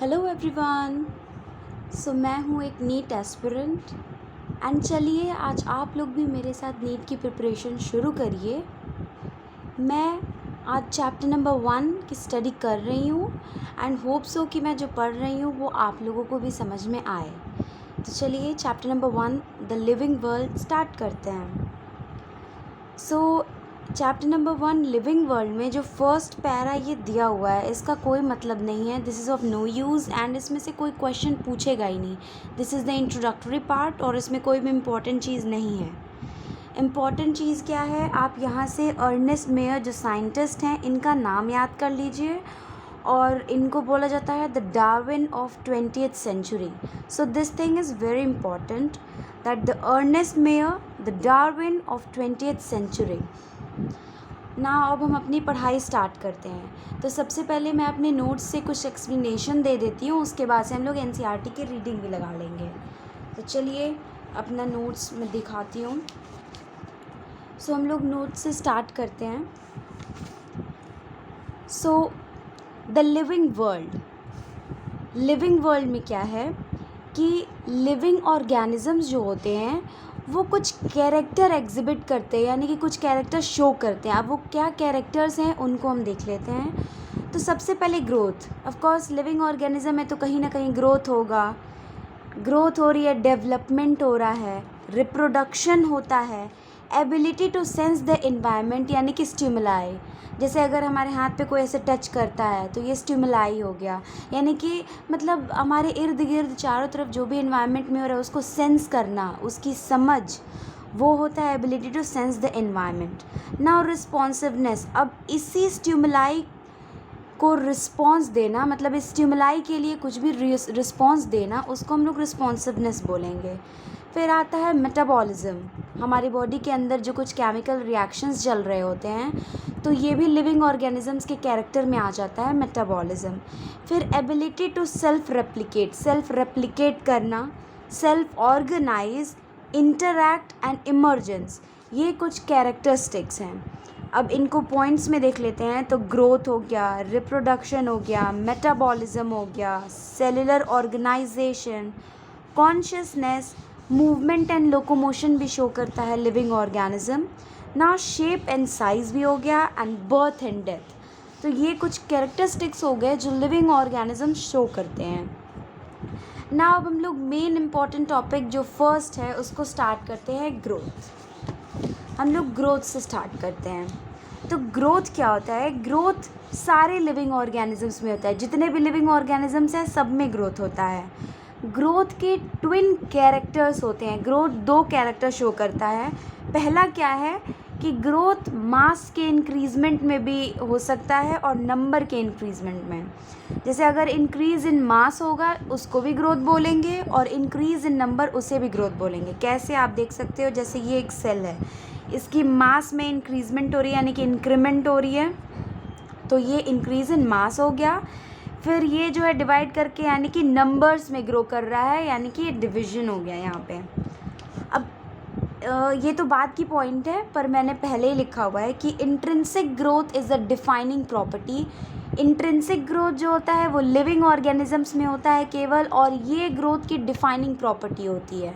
Hello everyone. मैं हूँ एक नीट एस्पिरेंट एंड चलिए आज आप लोग भी मेरे साथ नीट की प्रिपरेशन शुरू करिए। मैं आज चैप्टर नंबर 1 की स्टडी कर रही हूँ एंड होप सो कि मैं जो पढ़ रही हूँ वो आप लोगों को भी समझ में आए। तो चलिए chapter number 1 the living world start करते हैं। चैप्टर नंबर 1 लिविंग वर्ल्ड में जो फर्स्ट पैरा ये दिया हुआ है इसका कोई मतलब नहीं है, this is of no use and इसमें से कोई क्वेश्चन पूछेगा ही नहीं। This is the introductory part और इसमें कोई भी इम्पॉर्टेंट चीज़ नहीं है। इम्पॉर्टेंट चीज़ क्या है, आप यहाँ से अर्नेस्ट मेयर जो साइंटिस्ट हैं इनका नाम याद कर लीजिए और इनको बोला जाता है the Darwin of 20th century. So this thing is very important that the Ernest Mayr the Darwin of 20th century. ना अब हम अपनी पढ़ाई स्टार्ट करते हैं। तो सबसे पहले मैं अपने नोट्स से कुछ एक्सप्लेनेशन दे देती हूँ, उसके बाद से हम लोग एनसीईआरटी की रीडिंग भी लगा लेंगे। तो चलिए अपना नोट्स मैं दिखाती हूँ। हम लोग नोट्स से स्टार्ट करते हैं। द लिविंग वर्ल्ड में क्या है कि लिविंग ऑर्गेनिजम्स जो होते हैं वो कुछ कैरेक्टर एग्जिबिट करते हैं, यानी कि कुछ कैरेक्टर शो करते हैं। अब वो क्या कैरेक्टर्स हैं उनको हम देख लेते हैं। तो सबसे पहले growth, of course living organism है तो कहीं ना कहीं ग्रोथ होगा। ग्रोथ हो रही है, डेवलपमेंट हो रहा है, रिप्रोडक्शन होता है, ability to sense the environment यानी कि स्टिमुलाई। जैसे अगर हमारे हाथ पे कोई ऐसे टच करता है तो ये स्टिमुलाई हो गया, यानी कि मतलब हमारे इर्द गिर्द चारों तरफ जो भी एनवायरनमेंट में हो रहा है उसको सेंस करना, उसकी समझ, वो होता है ability to sense the environment. Now responsiveness, अब इसी स्टिमुलाई को रिस्पॉन्स देना, मतलब इस स्टिमुलाई के लिए कुछ भी रिस्पॉन्स देना, उसको हम लोग रिस्पॉन्सिवनेस बोलेंगे। फिर आता है मेटाबॉलिज्म, हमारी बॉडी के अंदर जो कुछ केमिकल रिएक्शंस चल रहे होते हैं तो ये भी लिविंग ऑर्गेनिजम्स के कैरेक्टर में आ जाता है मेटाबॉलिज्म। फिर एबिलिटी टू सेल्फ रेप्लिकेट करना, self organise, interact and emergence, ये कुछ कैरेक्टरिस्टिक्स हैं। अब इनको पॉइंट्स में देख लेते हैं। तो ग्रोथ हो गया, रिप्रोडक्शन हो गया, मेटाबॉलिज्म हो गया, cellular organisation, consciousness, movement and locomotion भी शो करता है लिविंग ऑर्गेनिज्म ना, शेप एंड साइज भी हो गया एंड बर्थ एंड डेथ। तो ये कुछ कैरेक्टरिस्टिक्स हो गए जो लिविंग ऑर्गेनिज्म शो करते हैं ना। अब हम लोग मेन इम्पॉर्टेंट टॉपिक जो फर्स्ट है उसको स्टार्ट करते हैं, ग्रोथ। हम लोग ग्रोथ से स्टार्ट करते हैं। तो ग्रोथ क्या होता है? ग्रोथ सारे लिविंग ऑर्गेनिजम्स में होता है, जितने भी लिविंग ऑर्गेनिजम्स हैं सब में ग्रोथ होता है। ग्रोथ के ट्विन कैरेक्टर्स होते हैं। ग्रोथ दो कैरेक्टर शो करता है। पहला क्या है कि ग्रोथ मास के इंक्रीजमेंट में भी हो सकता है और नंबर के इंक्रीजमेंट में। जैसे अगर इंक्रीज़ इन मास होगा उसको भी ग्रोथ बोलेंगे और इंक्रीज़ इन नंबर उसे भी ग्रोथ बोलेंगे। कैसे आप देख सकते हो, जैसे ये एक सेल है, इसकी मास में इंक्रीजमेंट हो रही है यानी कि इंक्रीमेंट हो रही है, तो ये इंक्रीज़ इन मास हो गया। फिर ये जो है डिवाइड करके यानी कि नंबर्स में ग्रो कर रहा है, यानी कि ये डिवीजन हो गया यहाँ पे। अब ये तो बात की पॉइंट है पर मैंने पहले ही लिखा हुआ है कि intrinsic growth is a defining property. Intrinsic growth जो होता है वो लिविंग ऑर्गेनिजम्स में होता है केवल, और ये ग्रोथ की डिफाइनिंग प्रॉपर्टी होती है।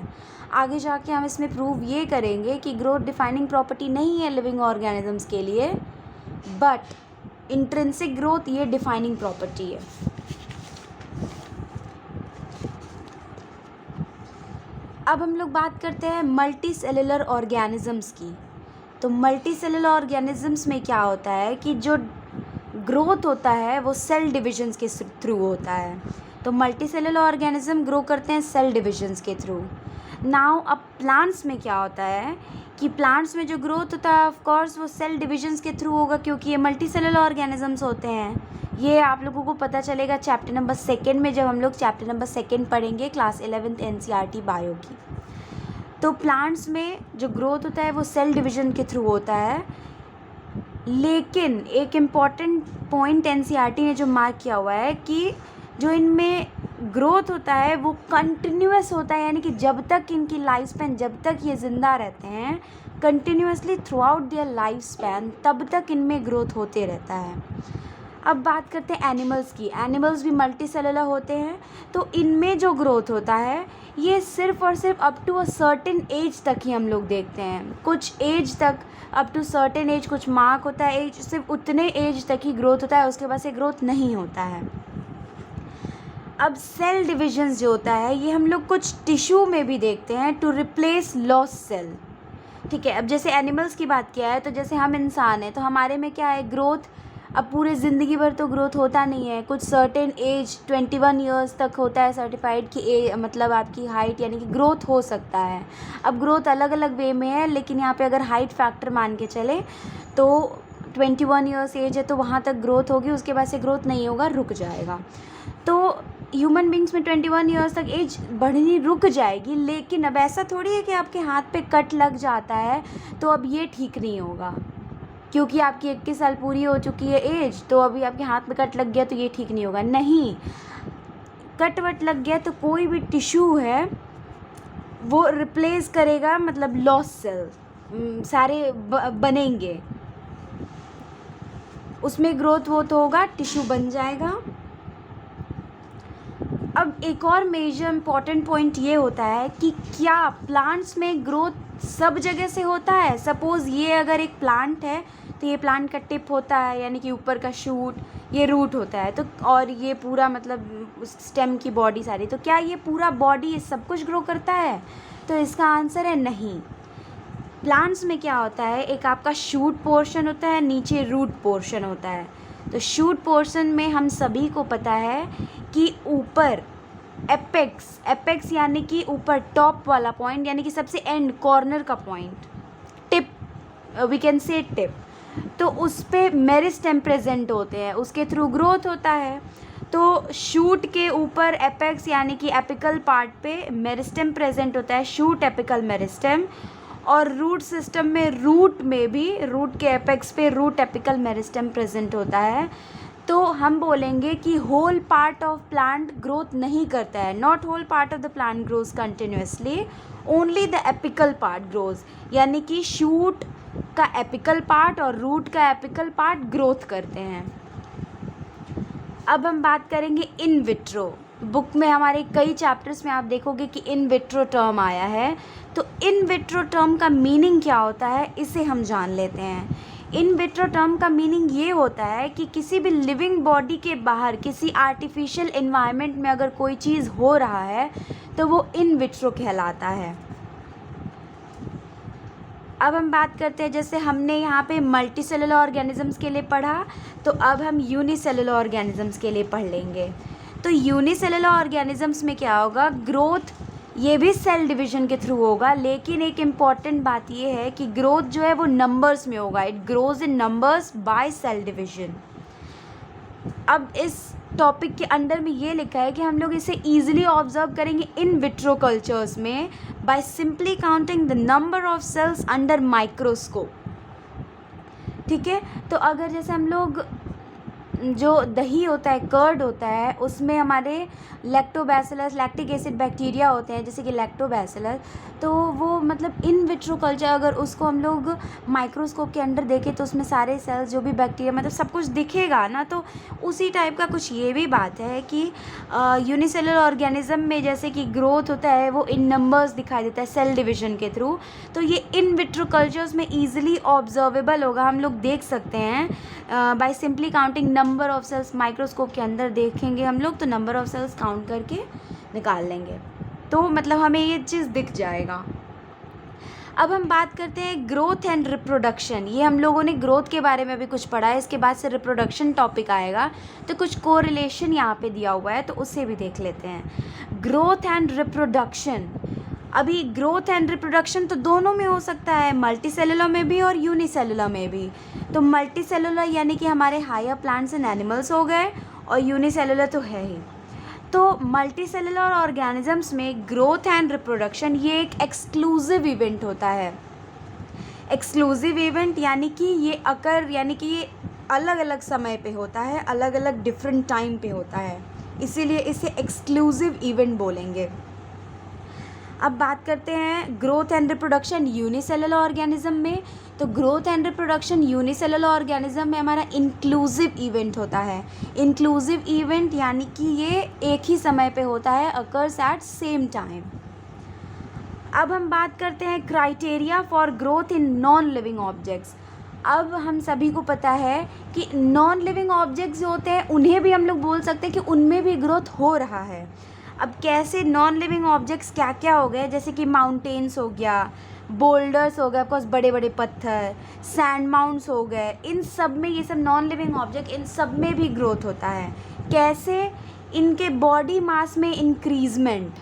आगे जाके हम इसमें प्रूव ये करेंगे कि ग्रोथ डिफाइनिंग प्रॉपर्टी नहीं है लिविंग ऑर्गेनिजम्स के लिए, बट इंट्रिंसिक ग्रोथ ये डिफाइनिंग प्रॉपर्टी है। अब हम लोग बात करते हैं मल्टी सेलुलर ऑर्गेनिजम्स की। तो मल्टी सेलुलर ऑर्गेनिजम्स में क्या होता है कि जो ग्रोथ होता है वो सेल डिविजन्स के थ्रू होता है। तो मल्टी सेलुलर ऑर्गेनिज्म ग्रो करते हैं सेल डिविजन्स के थ्रू। नाउ अब प्लांट्स में क्या होता है कि प्लांट्स में जो ग्रोथ होता है ऑफ कोर्स वो सेल डिविजन्स के थ्रू होगा, क्योंकि ये मल्टी सेलुलर ऑर्गेनिजम्स होते हैं। ये आप लोगों को पता चलेगा चैप्टर नंबर 2 में, जब हम लोग चैप्टर नंबर 2 पढ़ेंगे क्लास 11th एनसीईआरटी बायो की। तो प्लांट्स में जो ग्रोथ होता है वो सेल डिवीजन के थ्रू होता है, लेकिन एक इम्पॉर्टेंट पॉइंट एनसीईआरटी ने जो मार्क किया हुआ है कि जो इनमें ग्रोथ होता है वो कंटिन्यूअस होता है, यानी कि जब तक इनकी लाइफ स्पैन, जब तक ये ज़िंदा रहते हैं continuously through out their life span, तब तक इनमें ग्रोथ होते रहता है। अब बात करते हैं एनिमल्स की। एनिमल्स भी मल्टी सेलुलर होते हैं, तो इनमें जो ग्रोथ होता है ये सिर्फ़ और सिर्फ up to a certain age तक ही हम लोग देखते हैं। कुछ एज तक, अप टू सर्टेन एज, कुछ मार्क होता है एज, सिर्फ उतने एज तक ही ग्रोथ होता है, उसके बाद से ग्रोथ नहीं होता है। अब सेल डिविजन्स जो होता है ये हम लोग कुछ टिश्यू में भी देखते हैं, टू रिप्लेस लॉस सेल। ठीक है, अब जैसे एनिमल्स की बात किया है, तो जैसे हम इंसान हैं तो हमारे में क्या है, ग्रोथ अब पूरे ज़िंदगी भर तो ग्रोथ होता नहीं है, कुछ सर्टेन एज 21 ईयर्स तक होता है सर्टिफाइड कि मतलब आपकी हाइट यानी कि ग्रोथ हो सकता है। अब ग्रोथ अलग अलग वे में है, लेकिन यहाँ पे अगर हाइट फैक्टर मान के चले तो 21 ईयर्स एज है तो वहाँ तक ग्रोथ होगी, उसके बाद से ग्रोथ नहीं होगा, रुक जाएगा। तो ह्यूमन बींग्स में 21 ईयर्स तक एज बढ़नी रुक जाएगी, लेकिन अब ऐसा थोड़ी है कि आपके हाथ पे कट लग जाता है तो अब ये ठीक नहीं होगा, क्योंकि आपकी 21 साल पूरी हो चुकी है एज, तो अभी आपके हाथ में कट लग गया तो ये ठीक नहीं होगा। नहीं, कट वट लग गया तो कोई भी टिश्यू है वो रिप्लेस करेगा, मतलब लॉस सेल सारे बनेंगे, उसमें ग्रोथ वो तो होगा, टिश्यू बन जाएगा। अब एक और मेजर इम्पॉर्टेंट पॉइंट ये होता है कि क्या प्लांट्स में ग्रोथ सब जगह से होता है। सपोज़ ये अगर एक प्लांट है तो ये प्लांट का टिप होता है, यानी कि ऊपर का शूट, ये रूट होता है, तो और ये पूरा मतलब स्टेम की बॉडी सारी, तो क्या ये पूरा बॉडी सब कुछ ग्रो करता है? तो इसका आंसर है नहीं। प्लांट्स में क्या होता है, एक आपका शूट पोर्शन होता है, नीचे रूट पोर्शन होता है। तो शूट पोर्शन में हम सभी को पता है कि ऊपर एपेक्स यानी कि ऊपर टॉप वाला पॉइंट, यानी कि सबसे एंड कॉर्नर का point, tip, we can say tip, तो उस पे मेरिस्टेम प्रेजेंट होते हैं, उसके थ्रू ग्रोथ होता है। तो शूट के ऊपर एपेक्स यानी कि एपिकल पार्ट पे मेरिस्टेम प्रेजेंट होता है, शूट एपिकल मेरिस्टेम, और रूट सिस्टम में रूट में भी रूट के एपेक्स पे रूट एपिकल मेरिस्टेम प्रेजेंट होता है। तो हम बोलेंगे कि whole part of plant growth नहीं करता है, not whole part of the plant grows continuously, only the apical part grows, यानी कि शूट का एपिकल पार्ट और रूट का एपिकल पार्ट ग्रोथ करते हैं। अब हम बात करेंगे इन विट्रो। बुक में हमारे कई चैप्टर्स में आप देखोगे कि इन विट्रो टर्म आया है, तो इन विट्रो टर्म का मीनिंग क्या होता है इसे हम जान लेते हैं। इन विट्रो टर्म का मीनिंग ये होता है कि किसी भी लिविंग बॉडी के बाहर किसी आर्टिफिशियल एनवायरनमेंट में अगर कोई चीज़ हो रहा है तो वो इन विट्रो कहलाता है। अब हम बात करते हैं, जैसे हमने यहाँ पे मल्टी सेलुलर ऑर्गेनिजम्स के लिए पढ़ा, तो अब हम यूनिसेलुलर ऑर्गेनिजम्स के लिए पढ़ लेंगे। तो यूनिसेलुलर ऑर्गेनिजम्स में क्या होगा, ग्रोथ ये भी सेल डिवीजन के थ्रू होगा, लेकिन एक इम्पॉर्टेंट बात ये है कि ग्रोथ जो है वो नंबर्स में होगा, it grows in numbers by cell division. अब इस टॉपिक के अंडर में ये लिखा है कि हम लोग इसे ईजिली ऑब्जर्व करेंगे इन विट्रो कल्चर्स में bye simply counting the number of sales under microscope. ठीक है, तो अगर जैसे हम लोग जो दही होता है, कर्ड होता है, उसमें हमारे लैक्टोबैसिलस, लैक्टिक एसिड बैक्टीरिया होते हैं, जैसे कि लैक्टोबैसिलस, तो वो मतलब इन विट्रो कल्चर अगर उसको हम लोग माइक्रोस्कोप के अंडर देखें तो उसमें सारे सेल्स जो भी बैक्टीरिया मतलब सब कुछ दिखेगा ना, तो उसी टाइप का कुछ ये भी बात है कि यूनिसेलुलर ऑर्गेनिज्म में जैसे कि ग्रोथ होता है वो इन नंबर्स दिखाई देता है सेल डिवीजन के थ्रू, तो ये इन विट्रो कल्चर्स में ईजिली ऑब्जर्वेबल होगा, हम लोग देख सकते हैं by simply counting number of cells. Microscope के अंदर देखेंगे हम लोग तो नंबर ऑफ सेल्स काउंट करके निकाल लेंगे, तो मतलब हमें ये चीज़ दिख जाएगा। अब हम बात करते हैं ग्रोथ एंड रिप्रोडक्शन। ये हम लोगों ने ग्रोथ के बारे में भी कुछ पढ़ा है, इसके बाद से रिप्रोडक्शन टॉपिक आएगा, तो कुछ कोरिलेशन यहाँ पे दिया हुआ है तो उसे भी देख लेते हैं। ग्रोथ एंड रिप्रोडक्शन, अभी ग्रोथ एंड रिप्रोडक्शन तो दोनों में हो सकता है, मल्टी सेलुलर में भी और यूनिसेलुलर में भी। तो मल्टी सेलुलर यानी कि हमारे हायर प्लांट्स एंड एनिमल्स हो गए, और यूनिसेलुलर तो है ही। तो मल्टी सेलुलर ऑर्गेनिजम्स में ग्रोथ एंड रिप्रोडक्शन ये एक एक्सक्लूसिव इवेंट होता है। एक्सक्लूसिव इवेंट यानी कि ये यानी कि ये अलग अलग समय पे होता है, अलग अलग डिफरेंट टाइम पे होता है, इसीलिए इसे एक्सक्लूसिव इवेंट बोलेंगे। अब बात करते हैं growth and reproduction unicellular organism में। तो growth and reproduction unicellular organism में हमारा इंक्लूसिव इवेंट होता है। इंक्लूसिव इवेंट यानी कि ये एक ही समय पे होता है, अकर्स एट सेम टाइम। अब हम बात करते हैं criteria for growth in non living objects. अब हम सभी को पता है कि नॉन लिविंग ऑब्जेक्ट्स जो होते हैं उन्हें भी हम लोग बोल सकते हैं कि उनमें भी ग्रोथ हो रहा है। अब कैसे नॉन लिविंग ऑब्जेक्ट्स क्या क्या हो गए, जैसे कि माउंटेन्स हो गया, बोल्डर्स हो गए, ऑफकोर्स बड़े बड़े पत्थर, सैंड माउंट्स हो गए, इन सब में, ये सब नॉन लिविंग ऑब्जेक्ट, इन सब में भी ग्रोथ होता है। कैसे? इनके बॉडी मास में इंक्रीजमेंट,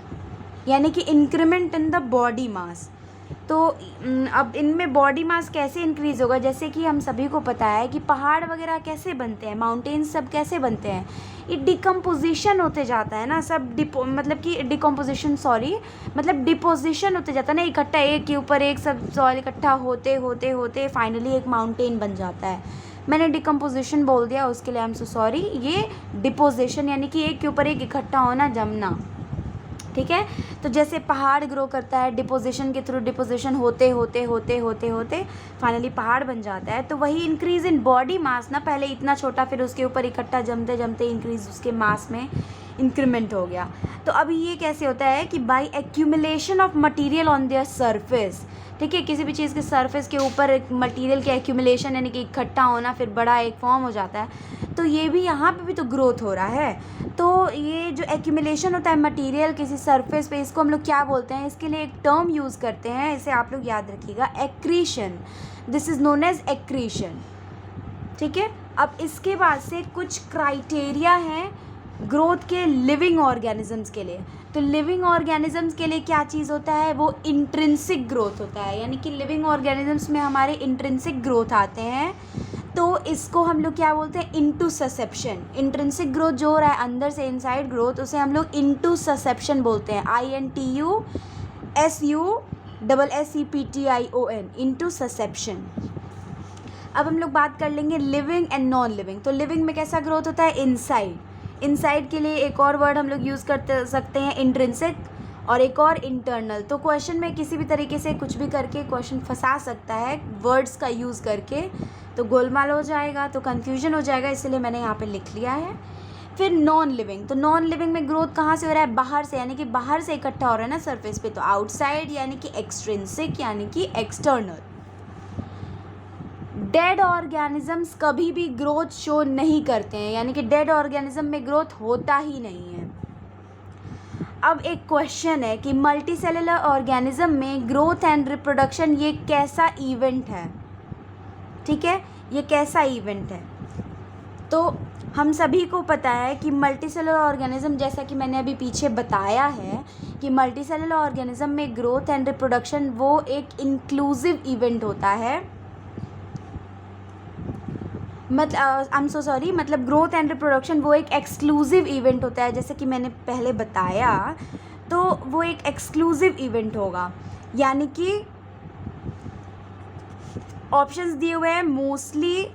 यानी कि increment in the body mass. तो अब इनमें बॉडी मास कैसे इंक्रीज़ होगा, जैसे कि हम सभी को पता है कि पहाड़ वगैरह कैसे बनते हैं, माउंटेन्स सब कैसे बनते हैं, ये डिकम्पोजिशन होते जाता है ना, सब डिपोजिशन होते जाता है ना, इकट्ठा एक के ऊपर एक सब सॉइल इकट्ठा होते होते होते फाइनली एक माउंटेन बन जाता है। मैंने डिकम्पोजिशन बोल दिया, उसके लिए आई एम सो सॉरी। ये डिपोजिशन यानी कि एक के ऊपर एक इकट्ठा होना, जमना, ठीक है। तो जैसे पहाड़ ग्रो करता है डिपोजिशन के थ्रू, डिपोजिशन होते होते होते होते होते फाइनली पहाड़ बन जाता है। तो वही इंक्रीज़ इन बॉडी मास ना, पहले इतना छोटा, फिर उसके ऊपर इकट्ठा जमते जमते इंक्रीज़ उसके मास में इंक्रीमेंट हो गया। तो अभी ये कैसे होता है कि by accumulation of material on their surface, ठीक है, किसी भी चीज़ के सरफेस के ऊपर एक मटेरियल के एक्यूमुलेशन यानी कि इकट्ठा होना, फिर बड़ा एक फॉर्म हो जाता है। तो ये भी यहाँ पे भी तो ग्रोथ हो रहा है। तो ये जो एक्यूमुलेशन होता है मटेरियल किसी सरफेस पे, इसको हम लोग क्या बोलते हैं, इसके लिए एक टर्म यूज़ करते हैं, इसे आप लोग याद रखिएगा, accretion. This is known as accretion, ठीक है। अब इसके बाद से कुछ क्राइटेरिया हैं ग्रोथ के लिविंग ऑर्गेनिजम्स के लिए। तो लिविंग ऑर्गेनिजम्स के लिए क्या चीज़ होता है, वो इंट्रिंसिक ग्रोथ होता है, यानी कि लिविंग ऑर्गेनिजम्स में हमारे इंट्रिंसिक ग्रोथ आते हैं। तो इसको हम लोग क्या बोलते हैं, इनटू ससेप्शन। इंट्रिंसिक ग्रोथ जो हो रहा है अंदर से, इनसाइड ग्रोथ, उसे हम लोग इनटू ससेप्शन बोलते हैं, INTUSUSSEPTION, इनटू ससेप्शन। अब हम लोग बात कर लेंगे लिविंग एंड नॉन लिविंग। तो लिविंग में कैसा ग्रोथ होता है, इनसाइड। इनसाइड के लिए एक और वर्ड हम लोग यूज़ करते सकते हैं, इंट्रिंसिक, और एक और इंटरनल। तो क्वेश्चन में किसी भी तरीके से कुछ भी करके क्वेश्चन फंसा सकता है वर्ड्स का यूज़ करके, तो गोलमाल हो जाएगा, तो कन्फ्यूजन हो जाएगा, इसलिए मैंने यहाँ पे लिख लिया है। फिर नॉन लिविंग। तो नॉन लिविंग में ग्रोथ कहाँ से हो रहा है, बाहर से, यानी कि बाहर से इकट्ठा हो रहा है ना सरफेस पे। तो आउटसाइड यानी कि एक्सट्रिंसिक, यानी कि एक्सटर्नल। डेड ऑर्गेनिजम्स कभी भी ग्रोथ शो नहीं करते हैं, यानी कि डेड ऑर्गेनिज्म में ग्रोथ होता ही नहीं है। अब एक क्वेश्चन है कि मल्टीसेलुलर ऑर्गेनिज्म में ग्रोथ एंड रिप्रोडक्शन ये कैसा इवेंट है, ठीक है, ये कैसा इवेंट है। तो हम सभी को पता है कि मल्टीसेलुलर ऑर्गेनिज्म, जैसा कि मैंने अभी पीछे बताया है कि मल्टीसेलुलर ऑर्गेनिज्म में ग्रोथ एंड रिप्रोडक्शन वो एक इंक्लूसिव इवेंट होता है। मतलब ग्रोथ एंड रिप्रोडक्शन वो एक एक्सक्लूसिव इवेंट होता है, जैसे कि मैंने पहले बताया। तो वो एक एक्सक्लूसिव इवेंट होगा, यानी कि ऑप्शंस दिए हुए हैं मोस्टली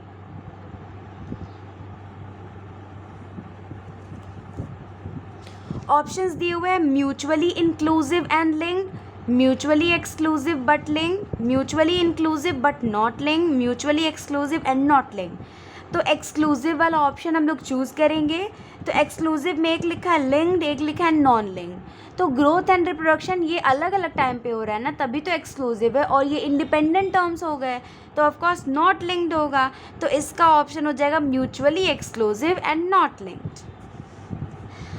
ऑप्शंस दिए हुए हैं mutually inclusive and linked, mutually exclusive but linked, mutually inclusive but not linked, mutually exclusive and not linked. तो एक्सक्लूसिव वाला ऑप्शन हम लोग चूज़ करेंगे। तो एक्सक्लूसिव में एक लिखा है लिंक्ड, एक लिखा है नॉन लिंक्ड। तो ग्रोथ एंड रिप्रोडक्शन ये अलग अलग टाइम पे हो रहा है ना, तभी तो एक्सक्लूसिव है, और ये इंडिपेंडेंट टर्म्स हो गए, तो ऑफकोर्स नॉट लिंक्ड होगा। तो इसका ऑप्शन हो जाएगा mutually exclusive and not linked.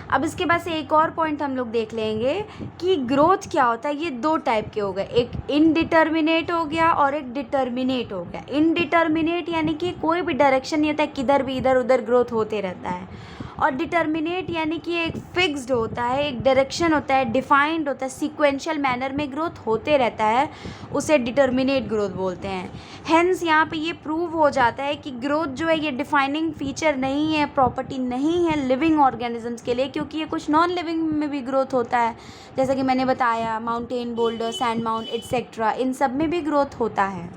अब इसके बाद से एक और पॉइंट हम लोग देख लेंगे कि ग्रोथ क्या होता है। ये दो टाइप के हो गए, एक इनडिटर्मिनेट हो गया और एक डिटर्मिनेट हो गया। इनडिटर्मिनेट यानी कि कोई भी डायरेक्शन नहीं होता है, किधर भी इधर उधर ग्रोथ होते रहता है। और डिटर्मिनेट यानी कि एक फिक्स्ड होता है, एक डायरेक्शन होता है, डिफाइंड होता है, सीक्वेंशियल मैनर में ग्रोथ होते रहता है, उसे डिटर्मिनेट ग्रोथ बोलते हैं। हेंस यहाँ पे ये प्रूव हो जाता है कि ग्रोथ जो है ये डिफाइनिंग फीचर नहीं है, प्रॉपर्टी नहीं है लिविंग ऑर्गेनिजम्स के लिए, क्योंकि ये कुछ नॉन लिविंग में भी ग्रोथ होता है, जैसा कि मैंने बताया mountain, boulder, sand mount etcetera, इन सब में भी ग्रोथ होता है।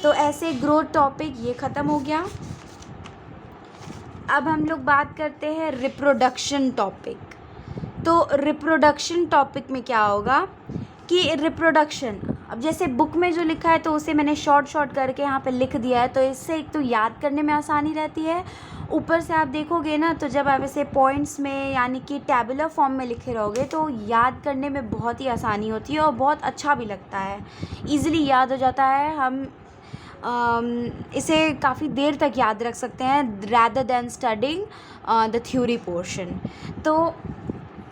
तो ऐसे ग्रोथ टॉपिक ये ख़त्म हो गया। अब हम लोग बात करते हैं रिप्रोडक्शन टॉपिक। तो रिप्रोडक्शन टॉपिक में क्या होगा कि रिप्रोडक्शन, अब जैसे बुक में जो लिखा है तो उसे मैंने शॉर्ट करके यहाँ पे लिख दिया है, तो इससे एक तो याद करने में आसानी रहती है, ऊपर से आप देखोगे ना तो जब आप ऐसे पॉइंट्स में यानी कि टैबुलर फॉर्म में लिखे रहोगे तो याद करने में बहुत ही आसानी होती है और बहुत अच्छा भी लगता है, ईज़िली याद हो जाता है। हम इसे काफ़ी देर तक याद रख सकते हैं rather than studying the theory portion. तो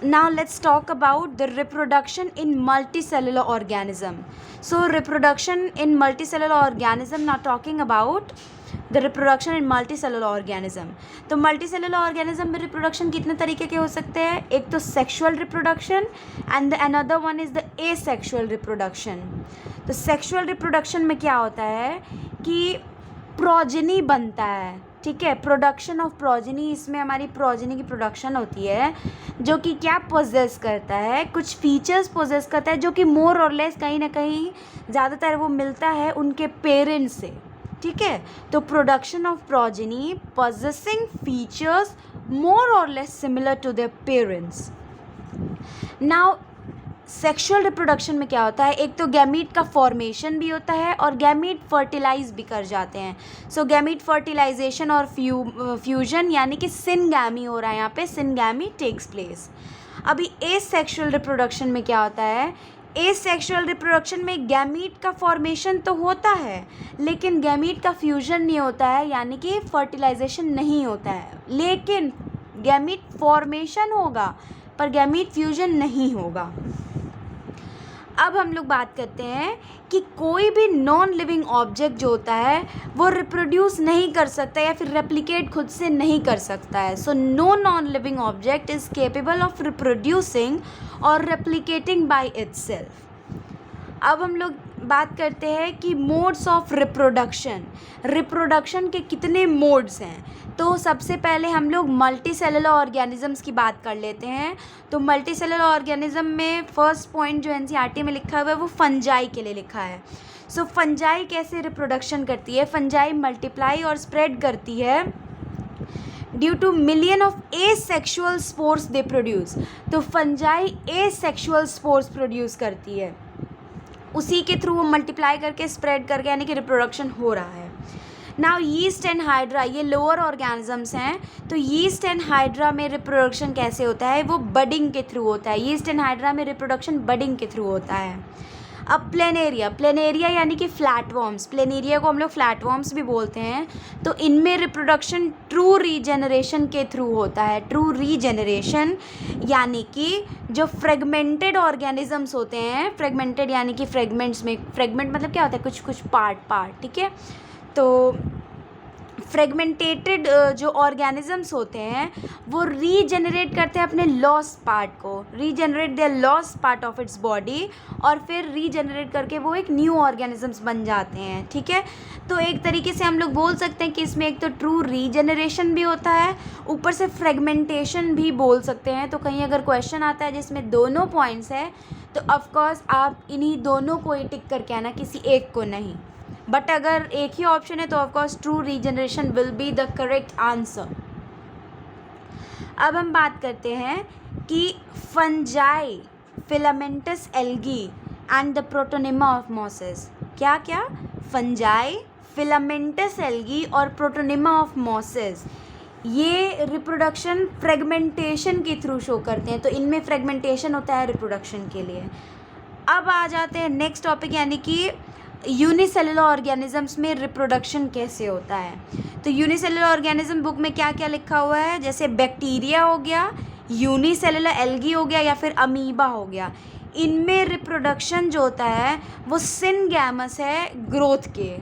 now let's talk about the reproduction in multicellular organism. So reproduction in multicellular organism, now talking about the reproduction in multicellular organism. तो multicellular organism में reproduction कितने तरीके के हो सकते हैं? एक तो sexual reproduction and the another one is the asexual reproduction. तो sexual reproduction में क्या होता है कि प्रोजेनी बनता है, ठीक है, प्रोडक्शन ऑफ प्रोजेनी, इसमें हमारी प्रोजेनी की प्रोडक्शन होती है जो कि क्या पोजेस करता है, कुछ फीचर्स पोजेस करता है जो कि मोर और लेस कहीं ना कहीं ज़्यादातर वो मिलता है उनके पेरेंट्स से, ठीक है। तो production of progeny possessing features more और less similar to their parents. Now sexual reproduction में क्या होता है, एक तो गैमीट का फॉर्मेशन भी होता है और गैमीट फर्टिलाइज भी कर जाते हैं। सो गैमीट फर्टिलाइजेशन और फ्यूजन यानी कि सिनगैमी हो रहा है, यहाँ पे सिनगैमी टेक्स प्लेस। अभी एसेक्सुअल रिप्रोडक्शन में क्या होता है, एसेक्सुअल रिप्रोडक्शन में गैमीट का फॉर्मेशन तो होता है लेकिन गैमीट का फ्यूजन नहीं होता है, यानी कि फर्टिलाइजेशन नहीं होता है, लेकिन गैमीट फॉर्मेशन होगा पर गैमीट फ्यूजन नहीं होगा। अब हम लोग बात करते हैं कि कोई भी नॉन लिविंग ऑब्जेक्ट जो होता है वो रिप्रोड्यूस नहीं कर सकता या फिर रेप्लिकेट खुद से नहीं कर सकता है। So no non living object is capable of reproducing और रेप्लिकेटिंग बाय इटसेल्फ। अब हम लोग बात करते हैं कि मोड्स ऑफ रिप्रोडक्शन के कितने मोड्स हैं। तो सबसे पहले हम लोग मल्टी सेलुलर ऑर्गेनिजम्स की बात कर लेते हैं। तो मल्टी सेलुलर ऑर्गेनिज्म में फर्स्ट पॉइंट जो एनसीईआरटी में लिखा हुआ है वो फंजाई के लिए लिखा है। सो फंजाई कैसे रिप्रोडक्शन करती है, फंजाई मल्टीप्लाई और स्प्रेड करती है due two million of asexual spores they produce. तो फंजाई एसेक्सुअल स्पोर्स प्रोड्यूस करती है, उसी के थ्रू वो मल्टीप्लाई करके स्प्रेड करके यानी कि रिप्रोडक्शन हो रहा है। नाउ यीस्ट एंड हाइड्रा ये लोअर ऑर्गेनिजम्स हैं, तो यीस्ट एंड हाइड्रा में रिप्रोडक्शन कैसे होता है, वो बडिंग के थ्रू होता है। यीस्ट एंड हाइड्रा में रिप्रोडक्शन बडिंग के थ्रू होता है। अब प्लेनेरिया यानी कि फ्लैटवॉर्म्स, प्लेनेरिया को हम लोग फ्लैटवॉर्म्स भी बोलते हैं, तो इनमें रिप्रोडक्शन ट्रू रीजेनरेशन के थ्रू होता है। ट्रू रीजेनरेशन यानी कि जो फ्रेगमेंटेड ऑर्गेनिजम्स होते हैं, फ्रेगमेंटेड यानी कि फ्रेगमेंट्स में, फ्रेगमेंट मतलब क्या होता है, कुछ कुछ पार्ट, ठीक है। तो फ्रेगमेंटेटेड जो ऑर्गेनिजम्स होते हैं वो रीजनरेट करते हैं अपने लॉस्ट पार्ट को, regenerate their lost part of its body, और फिर रीजनरेट करके वो एक न्यू ऑर्गेनिजम्स बन जाते हैं, ठीक है। तो एक तरीके से हम लोग बोल सकते हैं कि इसमें एक तो ट्रू रीजनरेशन भी होता है, ऊपर से फ्रेगमेंटेशन भी बोल सकते हैं। तो कहीं अगर क्वेश्चन आता है जिसमें दोनों पॉइंट्स है तो ऑफकोर्स आप इन्हीं दोनों को ही टिक करके आना, किसी एक को नहीं। बट अगर एक ही ऑप्शन है तो of course true regeneration will be the correct answer. अब हम बात करते हैं कि fungi, filamentous algae and the protonema of mosses, क्या क्या, फंजाई, फिलामेंटस एल्गी और प्रोटोनिमा ऑफ मॉसेस, ये रिप्रोडक्शन फ्रेगमेंटेशन के थ्रू शो करते हैं। तो इनमें फ्रेगमेंटेशन होता है रिप्रोडक्शन के लिए। अब आ जाते हैं नेक्स्ट टॉपिक यानी कि यूनिसेलुलर ऑर्गेनिजम्स में रिप्रोडक्शन कैसे होता है। तो यूनिसेलुलर ऑर्गेनिज्म बुक में क्या क्या लिखा हुआ है, जैसे बैक्टीरिया हो गया, यूनिसेलुलर एल्गी हो गया या फिर अमीबा हो गया, इनमें रिप्रोडक्शन जो होता है वो सिनगैमस है ग्रोथ के।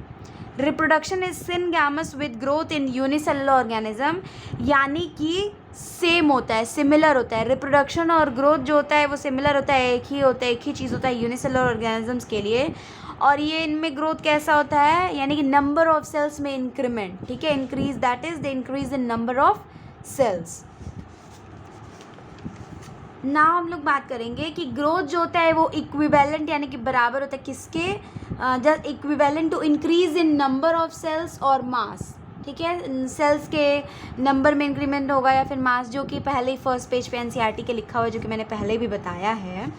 Reproduction is syngamous with growth in unicellular organism, यानी कि सेम होता है, सिमिलर होता है। रिप्रोडक्शन और ग्रोथ जो होता है वो सिमिलर होता है, एक ही होता है, एक ही चीज़ होता है यूनिसेलुलर ऑर्गेनिजम्स के लिए। और ये इनमें ग्रोथ कैसा होता है, यानी कि नंबर ऑफ सेल्स में इंक्रीमेंट, ठीक है, increase, that is the increase in number of cells. Now हम लोग बात करेंगे कि ग्रोथ जो होता है वो इक्विवेलेंट यानी कि बराबर होता है किसके, just equivalent to increase in number of cells और मास, ठीक है। सेल्स के नंबर में इंक्रीमेंट होगा या फिर मास, जो कि पहले ही फर्स्ट पेज पे एनसीईआरटी के लिखा हुआ है, जो कि मैंने पहले भी बताया है।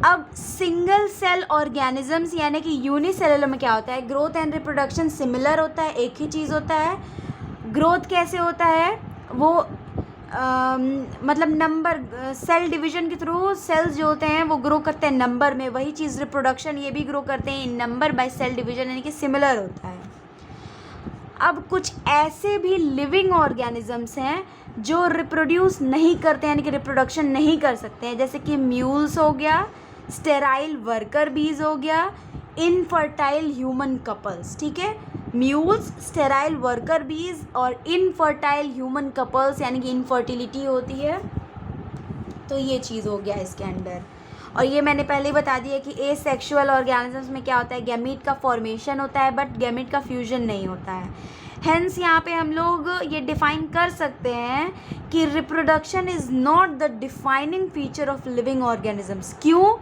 अब सिंगल सेल ऑर्गेनिजम्स यानी कि यूनिसेलुलर में क्या होता है, ग्रोथ एंड रिप्रोडक्शन सिमिलर होता है, एक ही चीज़ होता है। ग्रोथ कैसे होता है, वो मतलब नंबर, सेल डिवीजन के थ्रू सेल्स जो होते हैं वो ग्रो करते हैं नंबर में, वही चीज़ रिप्रोडक्शन ये भी ग्रो करते हैं इन नंबर बाय सेल डिवीजन, यानी कि सिमिलर होता है। अब कुछ ऐसे भी लिविंग ऑर्गेनिजम्स हैं जो रिप्रोड्यूस नहीं करते हैं, यानी कि रिप्रोडक्शन नहीं कर सकते हैं, जैसे कि म्यूल्स हो गया, स्टेराइल वर्कर बीज हो गया, इनफर्टाइल ह्यूमन कपल्स। ठीक है, म्यूल्स, स्टेराइल वर्कर बीज और इनफर्टाइल ह्यूमन कपल्स, यानी कि इनफर्टिलिटी होती है। तो ये चीज़ हो गया इसके अंदर। और ये मैंने पहले ही बता दिया कि एसेक्सुअल ऑर्गेनिजम्स में क्या होता है, गैमीट का फॉर्मेशन होता है बट गैमीट का फ्यूजन नहीं होता है। हेंस यहाँ पे हम लोग ये डिफाइन कर सकते हैं कि reproduction is not the defining feature of living organisms. क्यों?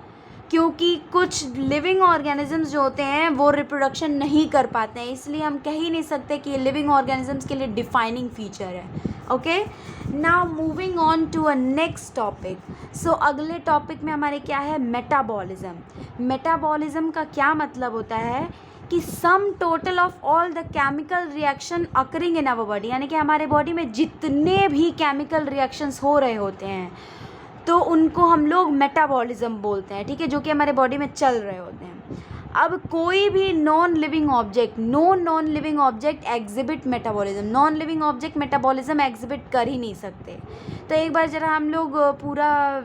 क्योंकि कुछ लिविंग ऑर्गेनिजम्स जो होते हैं वो रिप्रोडक्शन नहीं कर पाते हैं, इसलिए हम कह ही नहीं सकते कि ये लिविंग ऑर्गेनिजम्स के लिए डिफाइनिंग फीचर है। Okay, now moving on to a next topic. So अगले टॉपिक में हमारे क्या है, मेटाबॉलिज्म। मेटाबॉलिज्म का क्या मतलब होता है कि sum total of all the chemical reaction occurring in our body, यानी कि हमारे बॉडी में जितने भी केमिकल रिएक्शंस हो रहे होते हैं तो उनको हम लोग मेटाबॉलिज्म बोलते हैं। ठीक है, जो कि हमारे बॉडी में चल रहे होते हैं। अब कोई भी non living object, non living object exhibit metabolism, non living object metabolism exhibit कर ही नहीं सकते। तो एक बार जरा हम लोग पूरा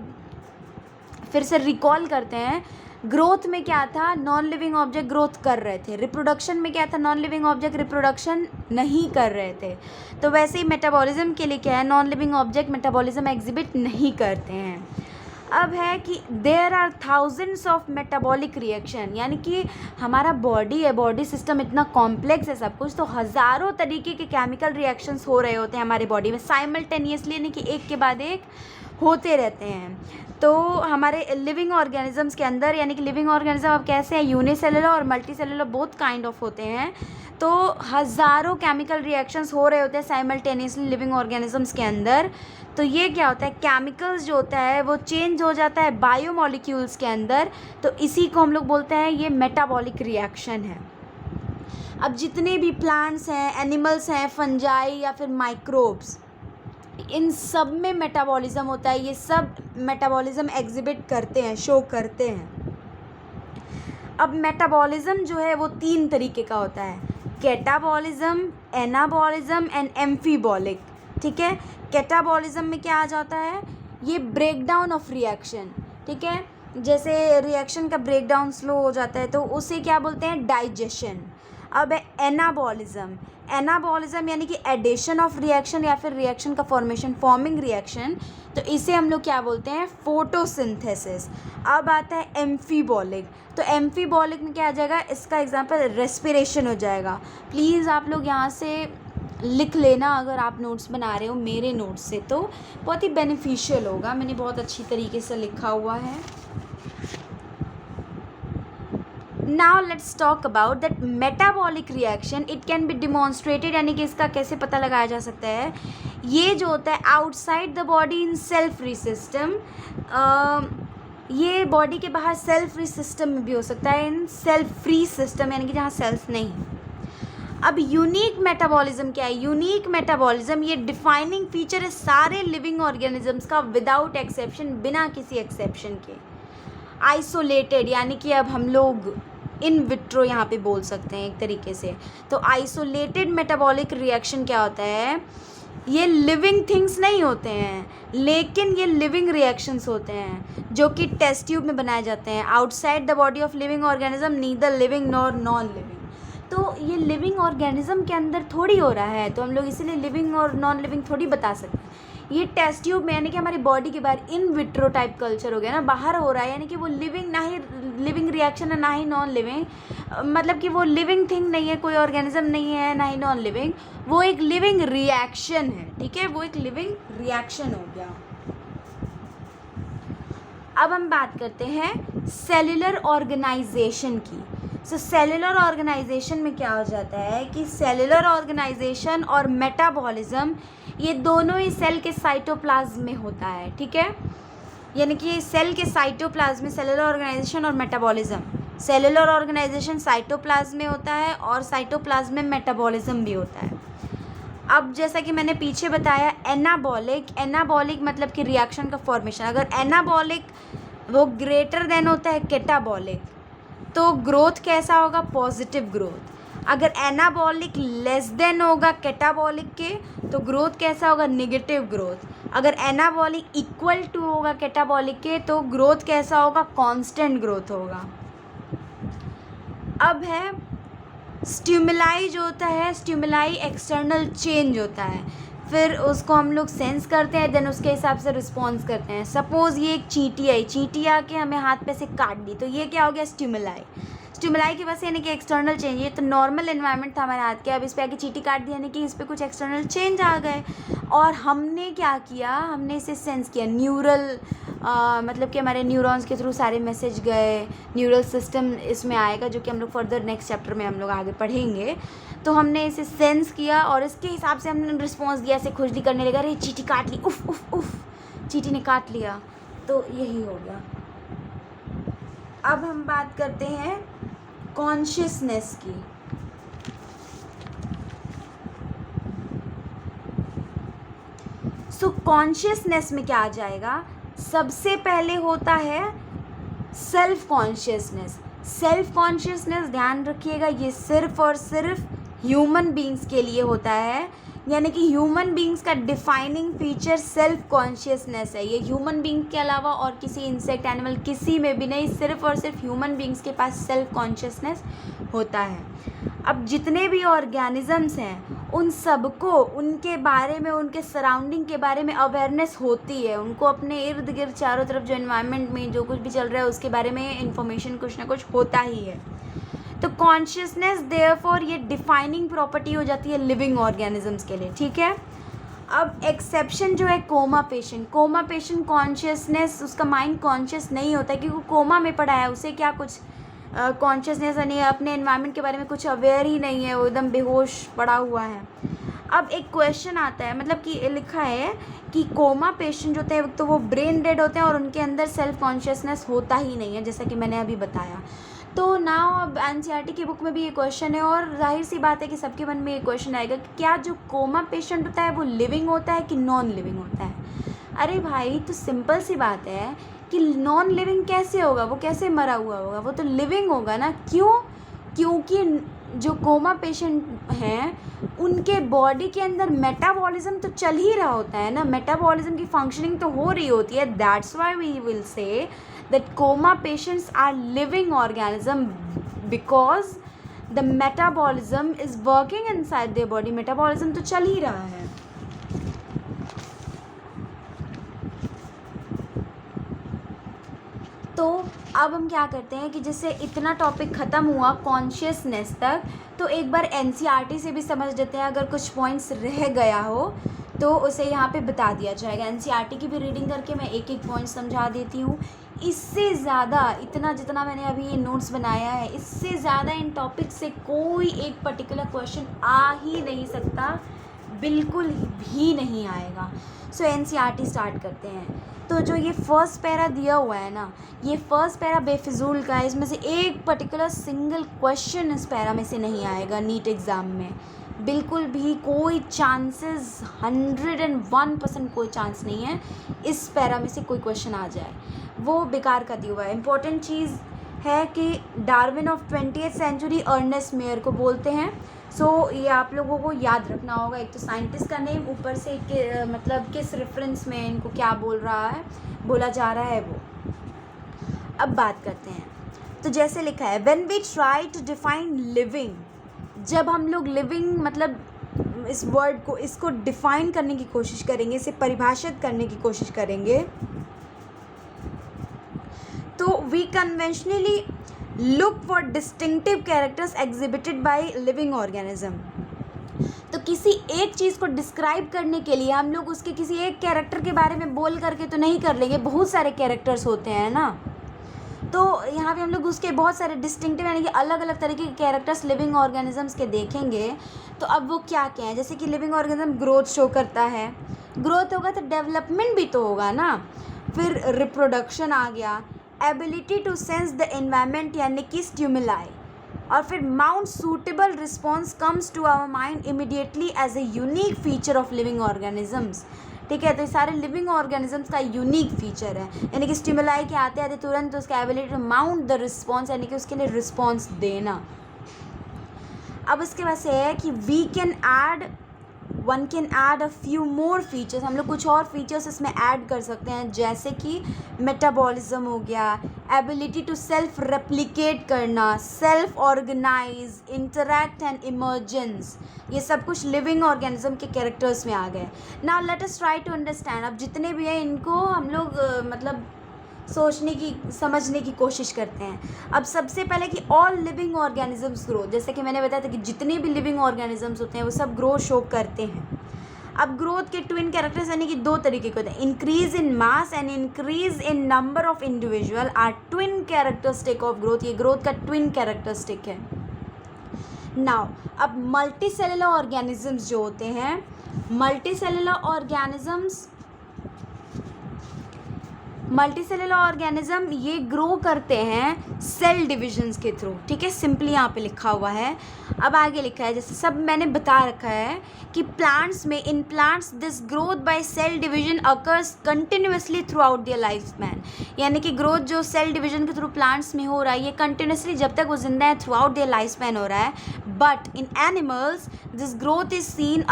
फिर से रिकॉल करते हैं। ग्रोथ में क्या था, नॉन लिविंग ऑब्जेक्ट ग्रोथ कर रहे थे। रिप्रोडक्शन में क्या था, नॉन लिविंग ऑब्जेक्ट रिप्रोडक्शन नहीं कर रहे थे। तो वैसे ही मेटाबॉलिज्म के लिए क्या है, non living object metabolism exhibit नहीं करते हैं। अब है कि there are thousands of metabolic reaction, यानी कि हमारा बॉडी है, बॉडी सिस्टम इतना कॉम्प्लेक्स है सब कुछ, तो हज़ारों तरीके के केमिकल रिएक्शंस हो रहे होते हैं हमारे बॉडी में साइमल्टेनियसली, यानी कि एक के बाद एक होते रहते हैं। तो हमारे लिविंग ऑर्गेनिजम्स के अंदर, यानी कि लिविंग ऑर्गेनिज्म अब कैसे हैं, यूनिसेलुलर और मल्टीसेलुलर बोथ काइंड ऑफ होते हैं। तो हज़ारों केमिकल रिएक्शंस हो रहे होते हैं साइमल्टेनियसली लिविंग ऑर्गेनिजम्स के अंदर। तो ये क्या होता है, केमिकल्स जो होता है वो चेंज हो जाता है बायोमोलिक्यूल्स के अंदर, तो इसी को हम लोग बोलते हैं ये मेटाबॉलिक रिएक्शन है। अब जितने भी प्लांट्स हैं, एनिमल्स हैं, फंजाई या फिर माइक्रोब्स, इन सब में मेटाबॉलिज्म होता है। ये सब मेटाबॉलिज्म एग्जिबिट करते हैं, शो करते हैं। अब मेटाबॉलिज्म जो है वो 3 तरीके का होता है, कैटाबॉलिज्म, एनाबॉलिज्म एंड एम्फीबॉलिक। ठीक है, कैटाबॉलिज्म में क्या आ जाता है, ये ब्रेकडाउन ऑफ रिएक्शन। ठीक है, जैसे रिएक्शन का ब्रेकडाउन स्लो हो जाता है तो उसे क्या बोलते हैं, डाइजेशन। अब है एनाबॉलिज्म। एनाबॉलिज्म यानी कि एडिशन ऑफ रिएक्शन या फिर रिएक्शन का फॉर्मेशन, फॉर्मिंग रिएक्शन, तो इसे हम लोग क्या बोलते हैं, फोटोसिंथेसिस। अब आता है एम्फीबॉलिक। तो एम्फीबॉलिक में क्या आ जाएगा, इसका एग्जांपल रेस्पिरेशन हो जाएगा। प्लीज़ आप लोग यहाँ से लिख लेना अगर आप नोट्स बना रहे हो मेरे नोट्स से, तो बहुत ही बेनिफिशियल होगा, मैंने बहुत अच्छी तरीके से लिखा हुआ है। Now let's talk about that metabolic reaction. It can be demonstrated, यानी कि इसका कैसे पता लगाया जा सकता है। ये जो होता है outside the body in cell free system, ये बॉडी के बाहर सेल फ्री सिस्टम में भी हो सकता है, इन सेल फ्री सिस्टम यानी कि जहाँ सेल्स नहीं। अब यूनिक मेटाबॉलिज्म क्या है, यूनिक मेटाबॉलिज्म ये डिफाइनिंग फीचर है सारे लिविंग ऑर्गेनिजम्स का विदाउट एक्सेप्शन, बिना किसी एक्सेप्शन के। आइसोलेटेड यानी कि अब हम लोग इन विट्रो यहाँ पे बोल सकते हैं एक तरीके से। तो आइसोलेटेड मेटाबॉलिक रिएक्शन क्या होता है, ये लिविंग थिंग्स नहीं होते हैं लेकिन ये लिविंग रिएक्शंस होते हैं जो कि टेस्ट ट्यूब में बनाए जाते हैं, outside the body of living organism, neither living nor non living. तो ये लिविंग ऑर्गेनिज्म के अंदर थोड़ी हो रहा है, तो हम लोग इसीलिए लिविंग और नॉन लिविंग थोड़ी बता सकते हैं। ये टेस्ट ट्यूब में यानी कि हमारी बॉडी के बाहर इन विट्रो टाइप कल्चर हो गया ना, बाहर हो रहा है, यानी कि वो लिविंग ना ही लिविंग रिएक्शन है ना ही नॉन लिविंग, मतलब कि वो लिविंग थिंग नहीं है, कोई ऑर्गेनिज्म नहीं है ना ही नॉन लिविंग, वो एक लिविंग रिएक्शन है। ठीक है, वो एक लिविंग रिएक्शन हो गया। अब हम बात करते हैं सेल्यूलर ऑर्गेनाइजेशन की। सो सेल्यूलर ऑर्गेनाइजेशन में क्या हो जाता है कि सेल्यूलर ऑर्गेनाइजेशन और मेटाबॉलिज्म ये दोनों ही सेल के साइटोप्लाज्म में होता है। ठीक है, यानी कि सेल के साइटोप्लाज्म में सेलुलर ऑर्गेनाइजेशन और मेटाबॉलिज्म, सेलुलर ऑर्गेनाइजेशन साइटोप्लाज्म में होता है और साइटोप्लाज्म में मेटाबॉलिज्म भी होता है। अब जैसा कि मैंने पीछे बताया, एनाबॉलिक मतलब कि रिएक्शन का फॉर्मेशन, अगर एनाबॉलिक वो ग्रेटर देन होता है केटाबॉलिक, तो ग्रोथ कैसा होगा, पॉजिटिव ग्रोथ। अगर एनाबॉलिक लेस देन होगा केटाबॉलिक के, तो ग्रोथ कैसा होगा, नेगेटिव ग्रोथ। अगर एनाबॉलिक इक्वल टू होगा केटाबॉलिक के, तो ग्रोथ कैसा होगा, कांस्टेंट ग्रोथ होगा। अब है स्टिमुलाई जो होता है, स्टिमुलाई एक्सटर्नल चेंज होता है, फिर उसको हम लोग सेंस करते हैं, देन उसके हिसाब से रिस्पॉन्स करते हैं। सपोज़ ये एक चींटी आई, चींटी आके हमें हाथ पे से काट दी, तो ये क्या हो गया, स्टिमुलाई। स्टिमुलाई की वजह से यानी कि एक्सटर्नल चेंज, ये तो नॉर्मल एनवायरनमेंट था हमारे हाथ के, अब इस पर आके चींटी काट दी यानी कि इस पर कुछ एक्सटर्नल चेंज आ गए, और हमने क्या किया, हमने इसे सेंस किया। न्यूरल मतलब कि हमारे न्यूरॉन्स के थ्रू सारे मैसेज गए, न्यूरल सिस्टम इसमें आएगा, जो कि हम लोग फर्दर नेक्स्ट चैप्टर में हम लोग आगे पढ़ेंगे। तो हमने इसे सेंस किया और इसके हिसाब से हमने रिस्पॉन्स दिया, ऐसे खुजली करने लगा, अरे चींटी काट ली, उफ उफ उफ, चींटी ने काट लिया, तो यही हो गया। अब हम बात करते हैं कॉन्शियसनेस की। सो कॉन्शियसनेस में क्या आ जाएगा, सबसे पहले होता है सेल्फ कॉन्शियसनेस। सेल्फ कॉन्शियसनेस ध्यान रखिएगा, ये सिर्फ और सिर्फ ह्यूमन बींग्स के लिए होता है, यानी कि ह्यूमन बींग्स का डिफाइनिंग फीचर सेल्फ कॉन्शियसनेस है। ये ह्यूमन बींग के अलावा और किसी इंसेक्ट, एनिमल, किसी में भी नहीं, सिर्फ और सिर्फ ह्यूमन बींग्स के पास सेल्फ कॉन्शियसनेस होता है। अब जितने भी ऑर्गेनिजम्स हैं उन सबको उनके बारे में, उनके सराउंडिंग के बारे में अवेयरनेस होती है, उनको अपने इर्द गिर्द चारों तरफ जो एनवायरनमेंट में जो कुछ भी चल रहा है उसके बारे में इंफॉर्मेशन कुछ ना कुछ होता ही है। तो कॉन्शियसनेस देयरफॉर ये डिफाइनिंग प्रॉपर्टी हो जाती है लिविंग ऑर्गेनिजम्स के लिए, ठीक है। अब एक्सेप्शन जो है coma patient, coma patient consciousness, उसका माइंड कॉन्शियस नहीं होता क्योंकि वो कोमा में पड़ा है, उसे क्या कुछ कॉन्शियसनेस नहीं है, अपने एनवायरनमेंट के बारे में कुछ अवेयर ही नहीं है, वो एकदम बेहोश पड़ा हुआ है। अब एक क्वेश्चन आता है, मतलब कि लिखा है कि कोमा पेशेंट होते हैं तो वो ब्रेन डेड होते हैं और उनके अंदर सेल्फ कॉन्शियसनेस होता ही नहीं है, जैसा कि मैंने अभी बताया। तो नाउ अब एनसीईआरटी की बुक में भी ये क्वेश्चन है और जाहिर सी बात है कि सबके मन में ये क्वेश्चन आएगा कि क्या जो कोमा पेशेंट होता है वो लिविंग होता है कि नॉन लिविंग होता है। अरे भाई, तो सिंपल सी बात है कि नॉन लिविंग कैसे होगा, वो कैसे मरा हुआ होगा, वो तो लिविंग होगा ना। क्यों? क्योंकि जो कोमा पेशेंट हैं उनके बॉडी के अंदर मेटाबॉलिज्म तो चल ही रहा होता है ना, मेटाबॉलिज्म की फंक्शनिंग तो हो रही होती है। That's why we will say that coma patients are living organism because the metabolism is working inside their body, metabolism तो चल ही रहा है। तो अब हम क्या करते हैं कि जैसे इतना टॉपिक ख़त्म हुआ कॉन्शियसनेस तक, तो एक बार एनसीईआरटी से भी समझ लेते हैं, अगर कुछ पॉइंट्स रह गया हो तो उसे यहाँ पे बता दिया जाएगा। एनसीईआरटी की भी रीडिंग करके मैं एक एक पॉइंट समझा देती हूँ। इससे ज़्यादा इतना जितना मैंने अभी ये नोट्स बनाया है, इससे ज़्यादा इन टॉपिक से कोई एक पर्टिकुलर क्वेश्चन आ ही नहीं सकता, बिल्कुल भी नहीं आएगा। सो एनसीईआरटी स्टार्ट करते हैं। तो जो ये फर्स्ट पैरा दिया हुआ है ना, ये फर्स्ट पैरा बेफिजूल का है, इसमें से एक पर्टिकुलर सिंगल क्वेश्चन इस पैरा में से नहीं आएगा नीट एग्ज़ाम में, बिल्कुल भी कोई चांसेस 101% कोई चांस नहीं है इस पैरा में से कोई क्वेश्चन आ जाए, वो बेकार का दिया हुआ है। इम्पोर्टेंट चीज़ है कि Darwin of 20th century Ernest Mayr को बोलते हैं। सो ये आप लोगों को याद रखना होगा, एक तो साइंटिस्ट का नेम, ऊपर से मतलब किस रेफरेंस में इनको क्या बोला जा रहा है वो। अब बात करते हैं, तो जैसे लिखा है when we try to define living, जब हम लोग लिविंग मतलब इस वर्ड को, इसको डिफाइन करने की कोशिश करेंगे, इसे परिभाषित करने की कोशिश करेंगे, तो we conventionally look for distinctive characters exhibited by living organism. तो किसी एक चीज़ को डिस्क्राइब करने के लिए हम लोग उसके किसी एक कैरेक्टर के बारे में बोल करके तो नहीं कर लेंगे, बहुत सारे कैरेक्टर्स होते हैं ना। तो यहाँ पे हम लोग उसके बहुत सारे डिस्टिंक्टिव यानी कि अलग अलग तरीके के कैरेक्टर्स लिविंग ऑर्गेनिजम्स के देखेंगे। तो अब वो क्या क्या है, जैसे कि लिविंग ऑर्गेनिज्म ग्रोथ शो करता है, ग्रोथ होगा तो डेवलपमेंट भी तो होगा ना, फिर रिप्रोडक्शन आ गया, ability to sense the environment यानी कि स्टिमुलाई, और फिर mount suitable response comes to our mind immediately as a unique feature of living organisms. ठीक है, तो ये सारे लिविंग ऑर्गेनिजम्स का यूनिक फीचर है, यानी कि स्टिमुलाई के आते आते तुरंत उसका ability to mount the response यानी कि उसके लिए रिस्पॉन्स देना। अब उसके बाद से है कि one can add a few more features, हम लोग कुछ और फीचर्स इसमें ऐड कर सकते हैं, जैसे कि मेटाबॉलिज्म हो गया, एबिलिटी टू सेल्फ रेप्लिकेट करना, self organise, interact and emergence, ये सब कुछ लिविंग ऑर्गेनिज्म के कैरेक्टर्स में आ गए। Now let us try to understand, अब जितने भी हैं इनको हम लोग मतलब सोचने की समझने की कोशिश करते हैं। अब सबसे पहले कि ऑल लिविंग ऑर्गेनिजम्स ग्रो, जैसे कि मैंने बताया था कि जितने भी लिविंग ऑर्गेनिजम्स होते हैं वो सब ग्रो शो करते हैं। अब ग्रोथ के ट्विन कैरेक्टर्स यानी कि दो तरीके के होते हैं, increase in mass and increase in number of individual are twin characteristic of growth, ये ग्रोथ का ट्विन कैरेक्टरिस्टिक है। नाउ अब मल्टी सेलुलर ऑर्गेनिजम्स जो होते हैं, मल्टी सेलुलर ऑर्गेनिज्म ये ग्रो करते हैं सेल डिविजन्स के थ्रू। ठीक है, सिंपली यहाँ पे लिखा हुआ है। अब आगे लिखा है, जैसे सब मैंने बता रखा है कि प्लांट्स में, in plants this growth by cell division occurs continuously throughout their life span, यानी कि ग्रोथ जो सेल डिवीजन के थ्रू प्लांट्स में हो रहा है ये कंटिन्यूसली जब तक वो जिंदा है throughout their life span हो रहा है। But in animals this growth is seen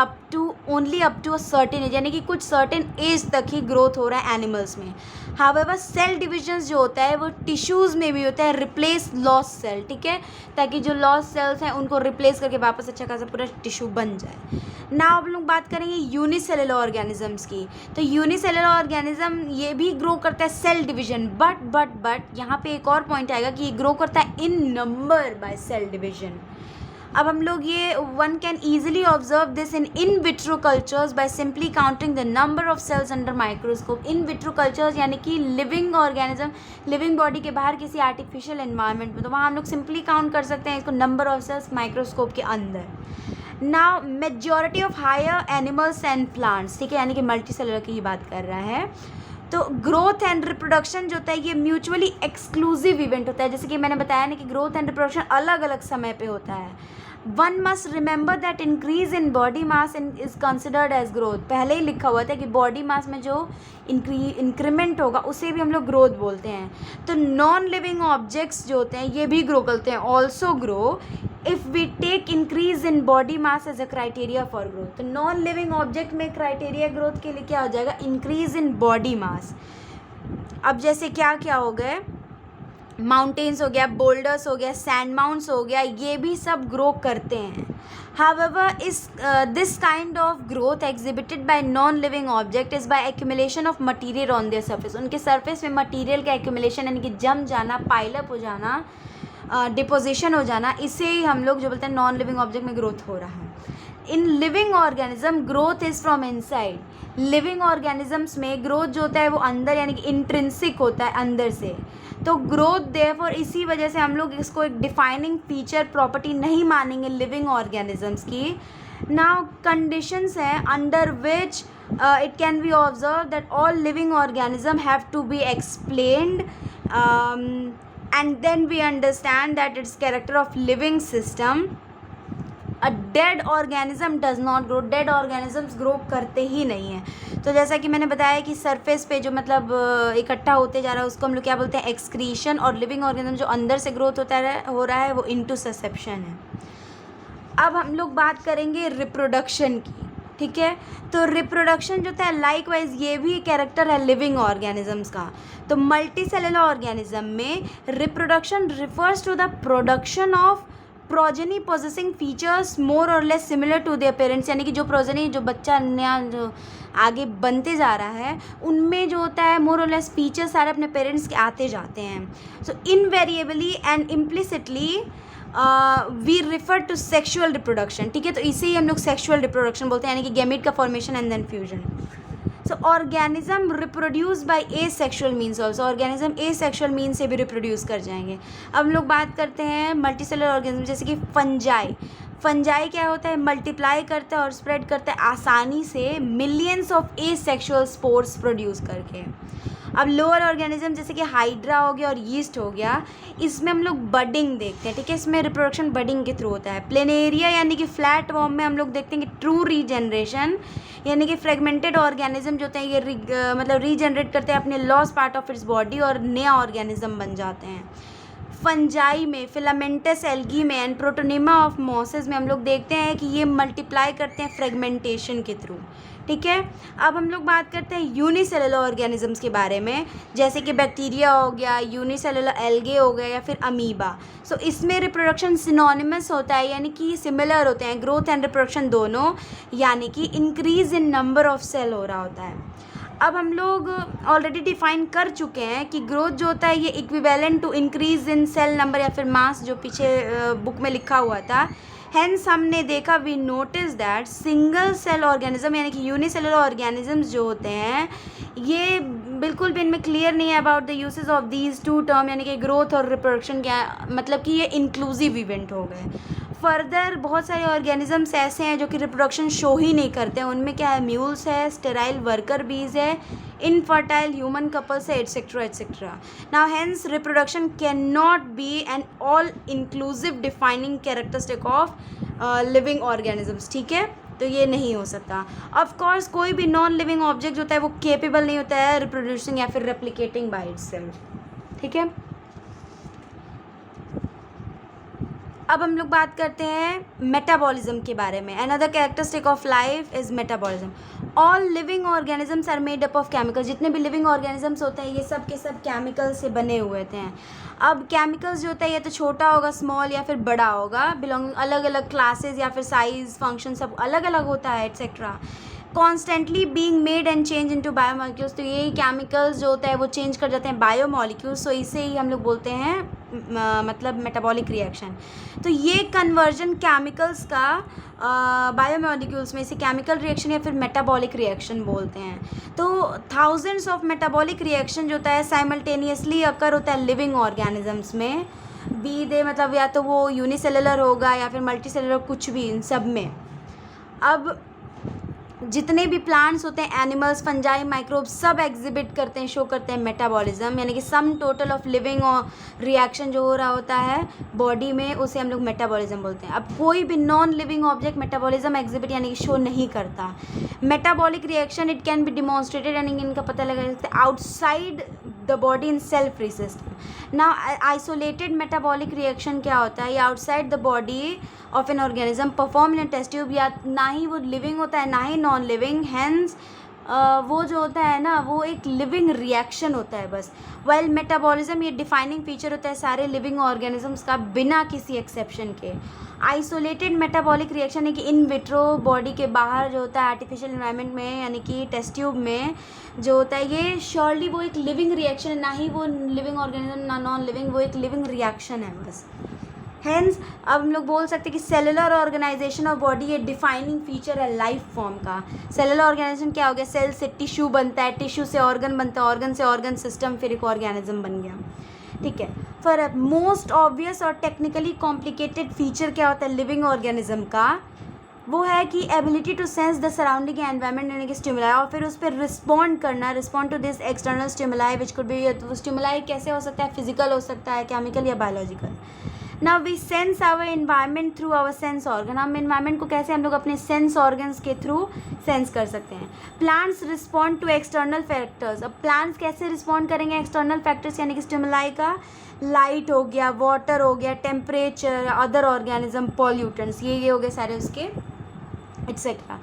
only up to a certain age, यानी कि कुछ सर्टेन एज तक ही ग्रोथ हो रहा है एनिमल्स में। हाउएवर सेल डिविजन्स जो होता है वो टिश्यूज़ में भी होता है, रिप्लेस लॉस सेल। ठीक है, ताकि जो लॉस सेल्स हैं उनको रिप्लेस करके वापस अच्छा खासा पूरा टिश्यू बन जाए। नाउ अब लोग बात करेंगे यूनिसेलुलर ऑर्गेनिजम्स की। तो यूनिसेलुलर ऑर्गेनिज्म ये भी ग्रो करता है सेल डिवीजन, बट यहाँ पे एक और पॉइंट आएगा कि ये ग्रो करता है इन नंबर बाय सेल डिवीजन। अब हम लोग ये one can easily observe this in vitro cultures bye simply counting the number of sales under microscope. In vitro cultures यानी कि लिविंग ऑर्गेनिज्म, लिविंग बॉडी के बाहर किसी आर्टिफिशियल एनवायरनमेंट में, तो वहाँ हम लोग सिंपली काउंट कर सकते हैं इसको नंबर ऑफ सेल्स माइक्रोस्कोप के अंदर। Now majority of higher animals and plants, ठीक है, यानी कि मल्टी सेलुलर की ही बात कर रहा है। तो ग्रोथ एंड रिप्रोडक्शन जो होता है ये म्यूचुअली एक्सक्लूसिव इवेंट होता है, जैसे कि मैंने बताया ना कि ग्रोथ एंड रिप्रोडक्शन अलग अलग समय पे होता है। One must remember that increase in body mass is considered as growth, पहले ही लिखा हुआ था कि बॉडी मास में जो इंक्रीमेंट होगा उसे भी हम लोग ग्रोथ बोलते हैं। तो नॉन लिविंग ऑब्जेक्ट्स जो होते हैं ये भी ग्रो करते हैं, also grow if we take increase in body mass as a criteria for growth. तो नॉन लिविंग ऑब्जेक्ट में क्राइटेरिया ग्रोथ के लिए क्या हो जाएगा, इंक्रीज इन बॉडी मास। अब जैसे क्या क्या हो गए, माउंटेन्स हो गया, बोल्डर्स हो गया, सैंड माउंट्स हो गया, ये भी सब ग्रो करते हैं। However this kind of growth exhibited by non living object is by accumulation of material on their surface, उनके सरफेस में मटेरियल का एक्यूमुलेशन यानी कि जम जाना, पाइलअप हो जाना, डिपोजिशन हो जाना, इसे ही हम लोग जो बोलते हैं नॉन लिविंग ऑब्जेक्ट में ग्रोथ हो रहा है। In living organism growth is from inside, living organisms में ग्रोथ जो होता है वो अंदर यानी कि इंट्रिंसिक होता है, अंदर से। तो ग्रोथ देयरफॉर इसी वजह से हम लोग इसको एक डिफाइनिंग फीचर प्रॉपर्टी नहीं मानेंगे लिविंग ऑर्गेनिजम्स की। नाउ कंडीशंस हैं under which it can be observed that all living organisms have to be explained, and then we understand that its character of living system. A dead organism does not grow, dead organisms grow करते ही नहीं हैं। तो जैसा कि मैंने बताया कि surface पे जो मतलब इकट्ठा होते जा रहा है उसको हम लोग क्या बोलते हैं, एक्सक्रीशन, और लिविंग ऑर्गेनिज्म जो अंदर से ग्रोथ हो रहा है वो इंटरसेप्शन है। अब हम लोग बात करेंगे रिप्रोडक्शन की, ठीक है। तो रिप्रोडक्शन जो था लाइक वाइज ये भी कैरेक्टर है लिविंग ऑर्गेनिजम्स का। तो मल्टी सेलुलर ऑर्गेनिज्म में reproduction refers to the production of progeny possessing features more और less similar to their parents, यानी कि जो प्रोजेनी, जो बच्चा नया जो आगे बनते जा रहा है उनमें जो होता है मोर और लेस फीचर्स सारे अपने पेरेंट्स के आते जाते हैं। So invariably and implicitly we refer to sexual reproduction, ठीक है। तो इसे ही हम लोग सेक्शुअल रिप्रोडक्शन बोलते हैं, यानी कि गैमीट का formation and then fusion. So organism reproduce by asexual means also, organism asexual mean से भी रिप्रोड्यूस कर जाएंगे। अब हम लोग बात करते हैं मल्टी सेलुलर ऑर्गेनिज्म, जैसे कि फंजाई। फंजाई क्या होता है, मल्टीप्लाई करता है और स्प्रेड करता है आसानी से millions of A sexual spores produce करके। अब लोअर ऑर्गेनिज्म जैसे कि हाइड्रा हो गया और यीस्ट हो गया, इसमें हम लोग बडिंग देखते हैं, ठीक है, इसमें रिप्रोडक्शन बडिंग के थ्रू होता है। प्लेनेरिया यानी कि फ्लैट वॉर्म में हम लोग देखते हैं कि ट्रू रीजनरेशन, यानी कि फ्रेगमेंटेड ऑर्गेनिज्म जो होते हैं ये मतलब रीजनरेट करते हैं अपने loss part of its body और नया ऑर्गेनिज्म बन जाते हैं। फंजाई में, फिलामेंटस एल्गी में एंड प्रोटोनिमा ऑफ मॉसेस में हम लोग देखते हैं कि ये मल्टीप्लाई करते हैं फ्रेगमेंटेशन के थ्रू, ठीक है। अब हम लोग बात करते हैं यूनिसेलुलर ऑर्गेनिजम्स के बारे में, जैसे कि बैक्टीरिया हो गया, यूनिसेलुलर एल्गे हो गया या फिर अमीबा। सो इसमें रिप्रोडक्शन सिनोनिमस होता है, यानी कि सिमिलर होते हैं, ग्रोथ एंड रिप्रोडक्शन दोनों, यानी कि increase in number of cell हो रहा होता है। अब हम लोग ऑलरेडी डिफाइन कर चुके हैं कि ग्रोथ जो होता है ये equivalent to increase in cell number या फिर मास, जो पीछे बुक में लिखा हुआ था। हेंस हमने देखा, we notice that single cell organism यानी कि यूनिसेलुलर ऑर्गेनिजम्स जो होते हैं ये बिल्कुल भी इनमें क्लियर नहीं है about the usage of these two term, यानी कि ग्रोथ और रिप्रोडक्शन क्या, मतलब कि ये इंक्लूसिव इवेंट हो गए। फर्दर बहुत सारे ऑर्गेनिजम्स ऐसे हैं जो कि रिप्रोडक्शन शो ही नहीं करते हैं, उनमें क्या है, म्यूल्स है, स्टेराइल वर्कर बीज है, इनफर्टाइल ह्यूमन कपल्स है, etcetera etcetera. Now hence reproduction can not be an all inclusive defining characteristic of living organisms, ठीक है, तो ये नहीं हो सकता। ऑफ कोर्स कोई भी नॉन लिविंग ऑब्जेक्ट होता है वो केपेबल नहीं होता है रिप्रोड्यूसिंग या फिर रेप्लिकेटिंग बाय इटसेल्फ, ठीक है। अब हम लोग बात करते हैं मेटाबॉलिज्म के बारे में। Another characteristic of life is metabolism. All living organisms are made up of chemicals. जितने भी लिविंग ऑर्गेनिजम्स होते हैं ये सब के सब केमिकल से बने हुए होते हैं। अब केमिकल्स जो होता है ये तो छोटा होगा, स्मॉल या फिर बड़ा होगा, बिलोंगिंग अलग अलग क्लासेस या फिर साइज, फंक्शन सब अलग अलग होता है, etcetera. Constantly being made and change into biomolecules. तो यही केमिकल्स जो होता है वो चेंज कर जाते हैं बायोमॉलिक्यूल्स, तो इसे ही हम लोग बोलते हैं मतलब मेटाबॉलिक रिएक्शन। तो ये कन्वर्जन केमिकल्स का बायोमॉलिक्यूल्स में, इसे केमिकल रिएक्शन या फिर मेटाबॉलिक रिएक्शन बोलते हैं। तो थाउजेंड्स ऑफ मेटाबॉलिक रिएक्शन जो होता है साइमल्टेनियसली अकर होता है लिविंग ऑर्गेनिजम्स में, बी दे मतलब या तो वो यूनिसेलुलर होगा या फिर मल्टीसेलुलर, कुछ भी, इन सब में। अब जितने भी प्लांट्स होते हैं, एनिमल्स, फंजाई, माइक्रोब्स, सब एग्जिबिट करते हैं, शो करते हैं मेटाबॉलिज्म, यानी कि सम टोटल ऑफ लिविंग और रिएक्शन जो हो रहा होता है बॉडी में, उसे हम लोग मेटाबॉलिज्म बोलते हैं। अब कोई भी non living object metabolism exhibit यानी कि शो नहीं करता। Metabolic reaction it can be demonstrated, यानी कि इनका पता लगा सकते हैं outside the body in cell free system. Now isolated metabolic reaction क्या होता है, ये outside the body of an organism perform in test tube, या ना ही वो लिविंग होता है ना ही नॉन लिविंग, हैंस वो जो होता है ना वो एक लिविंग रिएक्शन होता है बस। वेल मेटाबॉलिज्म ये डिफाइनिंग फीचर होता है सारे लिविंग ऑर्गेनिजम्स का बिना किसी एक्सेप्शन के। आइसोलेटेड मेटाबॉलिक रिएक्शन है कि इन विट्रो बॉडी के बाहर जो होता है आर्टिफिशियल एनवायरनमेंट में यानी कि टेस्ट ट्यूब में जो होता है ये श्योरली वो एक लिविंग रिएक्शन है, ना ही वो लिविंग ऑर्गेनिज्म ना नॉन लिविंग, वो एक लिविंग रिएक्शन है बस। हेंस अब हम लोग बोल सकते हैं कि सेलुलर ऑर्गेनाइजेशन ऑफ बॉडी ये डिफाइनिंग फीचर है लाइफ फॉर्म का। सेलुलर ऑर्गेनाइजेशन क्या हो गया, सेल से टिश्यू बनता है, टिश्यू से ऑर्गन बनता है, ऑर्गन से ऑर्गन सिस्टम, फिर एक ऑर्गेनिज्म बन गया, ठीक है। फॉर मोस्ट ऑब्वियस और टेक्निकली कॉम्प्लिकेटेड फीचर क्या होता है लिविंग ऑर्गेनिज्म का, वो है कि ability to sense the surrounding environment यानी कि स्टिमुलाई, और फिर उस पर रिस्पॉन्ड करना, respond to this external stimuli which could be, तो स्टिमुलाई कैसे हो सकता है, फिजिकल हो सकता है, केमिकल या biological. Now we sense our environment through our sense organ. हम इन्वायरमेंट को कैसे हम लोग अपने सेंस ऑर्गन्स के थ्रू सेंस कर सकते हैं। Plants respond to external factors. अब प्लांट्स कैसे रिस्पॉन्ड करेंगे एक्सटर्नल फैक्टर्स यानी कि स्टिमुलाई का, लाइट हो गया, वाटर हो गया, टेम्परेचर, अदर ऑर्गेनिज्म, पॉल्यूटेंट्स, ये हो गए सारे उसके etcetera.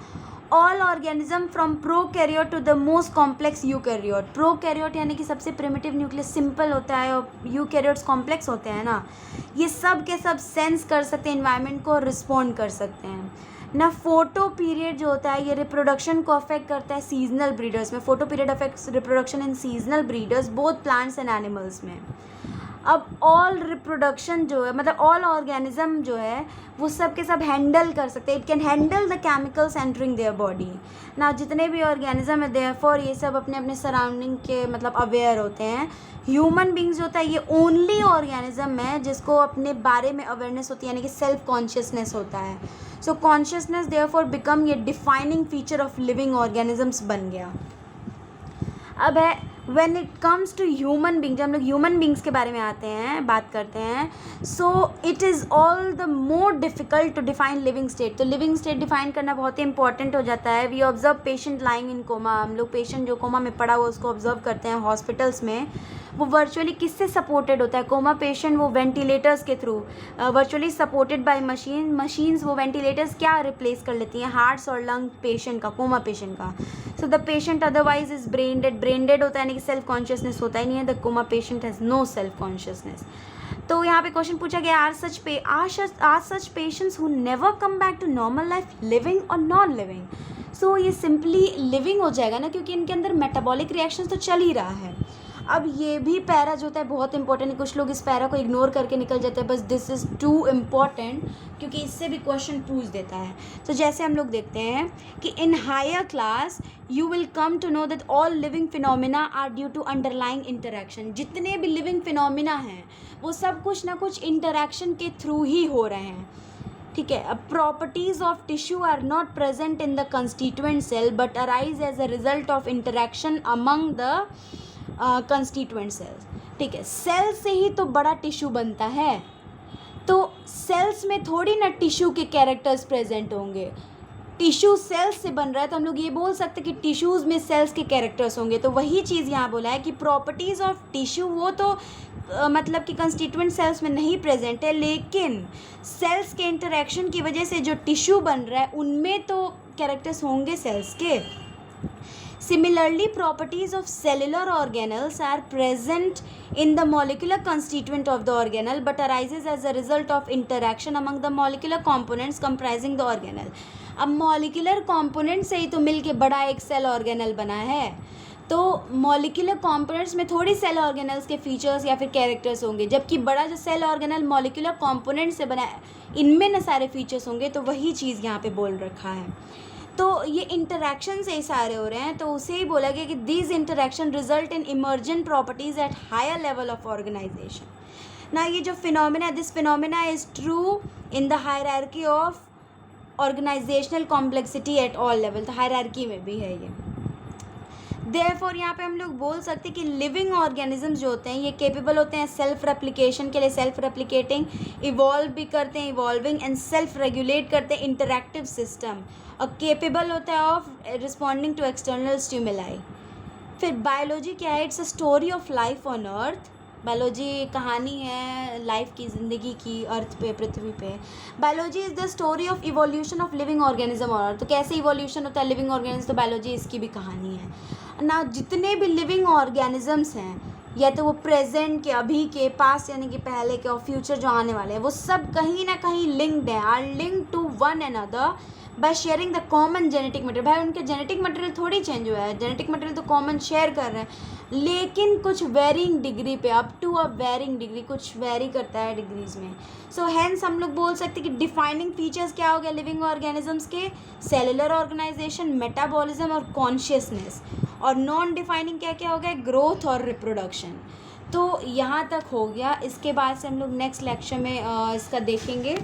All organism from prokaryote to the most complex eukaryote. Prokaryote यानी कि सबसे प्रिमिटिव न्यूक्लियस सिंपल होता है और यूकैरियोट्स कॉम्प्लेक्स होते हैं ना, ये सब के सब सेंस कर सकते हैं इन्वायरमेंट को, रिस्पॉन्ड कर सकते हैं ना। फोटो पीरियड जो होता है ये रिप्रोडक्शन को अफेक्ट करता है सीजनल ब्रीडर्स में। Photo period affects reproduction in seasonal breeders both plants and animals में। अब ऑल रिप्रोडक्शन जो है मतलब ऑल ऑर्गेनिज्म जो है वो सब के सब हैंडल कर सकते हैं, it can handle the chemicals entering their body ना। जितने भी ऑर्गेनिज्म है देयरफॉर ये सब अपने अपने सराउंडिंग के मतलब अवेयर होते हैं। ह्यूमन बींग्स जो होता है ये ओनली ऑर्गेनिज्म है जिसको अपने बारे में अवेयरनेस होती है यानी कि सेल्फ कॉन्शियसनेस होता है। सो कॉन्शियसनेस देयरफॉर बिकम ये defining feature of living organisms बन गया। अब है when it comes to human being, जब हम लोग ह्यूमन बींग्स के बारे में आते हैं, बात करते हैं, so it is all the more difficult to define living state. तो लिविंग स्टेट डिफाइन करना बहुत ही इंपॉर्टेंट हो जाता है। We observe patient lying in coma, हम लोग पेशेंट जो कोमा में पड़ा हुआ उसको ऑब्जर्व करते हैं हॉस्पिटल्स में। वो वर्चुअली किससे सपोर्टेड होता है? कोमा पेशेंट वो वेंटिलेटर्स के through virtually supported by machines. वो वेंटिलेटर्स क्या रिप्लेस कर लेती हैं? हार्ट्स और लंग पेशेंट का, कोमा पेशेंट का। So the patient otherwise is brain dead. Brain dead होता है यानी कि सेल्फ कॉन्शियसनेस होता ही नहीं है। The coma patient has no self consciousness. तो यहाँ पे क्वेश्चन पूछा गया, are such patients who never come back to normal life living और नॉन लिविंग? सो ये सिंपली लिविंग हो जाएगा ना, क्योंकि इनके अंदर मेटाबॉलिक रिएक्शन तो चल ही रहा है। अब ये भी पैरा जो होता है बहुत इंपॉर्टेंट है, कुछ लोग इस पैरा को इग्नोर करके निकल जाते हैं, बस दिस इज़ टू इम्पॉर्टेंट क्योंकि इससे भी क्वेश्चन पूछ देता है। तो जैसे हम लोग देखते हैं कि in higher class you will come to know that all living phenomena are due to underlying interaction. जितने भी लिविंग फिनोमिना हैं वो सब कुछ ना कुछ इंटरेक्शन के थ्रू ही हो रहे हैं, ठीक है। अब properties of tissue are not present in the constituent cell but arise as a result of interaction among the constituent cells, ठीक है। सेल से ही तो बड़ा टिश्यू बनता है, तो सेल्स में थोड़ी ना टिश्यू के कैरेक्टर्स प्रेजेंट होंगे। टिश्यू सेल्स से बन रहा है तो हम लोग ये बोल सकते हैं कि टिश्यूज़ में सेल्स के कैरेक्टर्स होंगे। तो वही चीज़ यहाँ बोला है कि प्रॉपर्टीज़ ऑफ टिश्यू वो तो मतलब कि कंस्टिट्यूएंट सेल्स में नहीं प्रेजेंट है, लेकिन सेल्स के इंटरेक्शन की वजह से जो टिश्यू बन रहा है उनमें तो कैरेक्टर्स होंगे सेल्स के। Similarly, properties of cellular organelles are present in the molecular constituent of the organelle but arises as a result of interaction among the molecular components comprising the organelle. अब molecular component से ही तो मिलके बड़ा एक cell organelle बना है, तो molecular components में थोड़ी cell organelles के features या फिर characters होंगे, जबकि बड़ा जो cell organelle molecular component से बना है इनमें न सारे features होंगे। तो वही चीज़ यहाँ पे बोल रखा है। तो ये इंटरेक्शन से ही सारे हो रहे हैं, तो उसे ही बोला गया कि these interaction result in emergent properties at higher level of organization. ना ये जो phenomena, this phenomena is true in the hierarchy of organizational complexity at all level. तो हायरार्की में भी है ये। देयरफॉर यहाँ पे हम लोग बोल सकते हैं कि लिविंग ऑर्गेनिजम्स जो होते हैं ये केपेबल होते हैं सेल्फ रेप्लिकेशन के लिए, सेल्फ रेप्लिकेटिंग, इवॉल्व भी करते हैं, इवॉल्विंग एंड सेल्फ रेगुलेट करते हैं, इंटरैक्टिव सिस्टम, और केपेबल होता है of responding to external stimuli. फिर बायोलॉजी क्या है? It's a story of life on earth. Biology कहानी है लाइफ की, ज़िंदगी की अर्थ पे, पृथ्वी पे। Biology is the story of evolution of living organism on earth. तो कैसे इवोल्यूशन होता है लिविंग ऑर्गेनिज्म, तो बायोलॉजी इसकी भी कहानी है ना। जितने भी लिविंग ऑर्गेनिजम्स हैं, या तो वो प्रेजेंट के, अभी के, पास्ट यानी कि पहले के, और फ्यूचर जो आने वाले हैं, वो सब कहीं ना कहीं लिंक्ड हैं, are linked to one another by sharing the common genetic material. भाई उनके जेनेटिक मटेरियल थोड़ी चेंज हुआ है, जेनेटिक मटेरियल तो कॉमन शेयर कर रहे हैं, लेकिन कुछ वेरिंग डिग्री पे, up to a varying degree, कुछ वेरी करता है डिग्रीज में। सो हैंस हम लोग बोल सकते हैं कि डिफाइनिंग फीचर्स क्या हो गया लिविंग ऑर्गेनिजम्स के? सेलुलर ऑर्गेनाइजेशन, मेटाबॉलिज्म और कॉन्शियसनेस। और नॉन डिफाइनिंग क्या क्या हो गया? ग्रोथ और रिप्रोडक्शन। तो यहाँ तक हो गया। इसके बाद से हम लोग नेक्स्ट लेक्चर में इसका देखेंगे।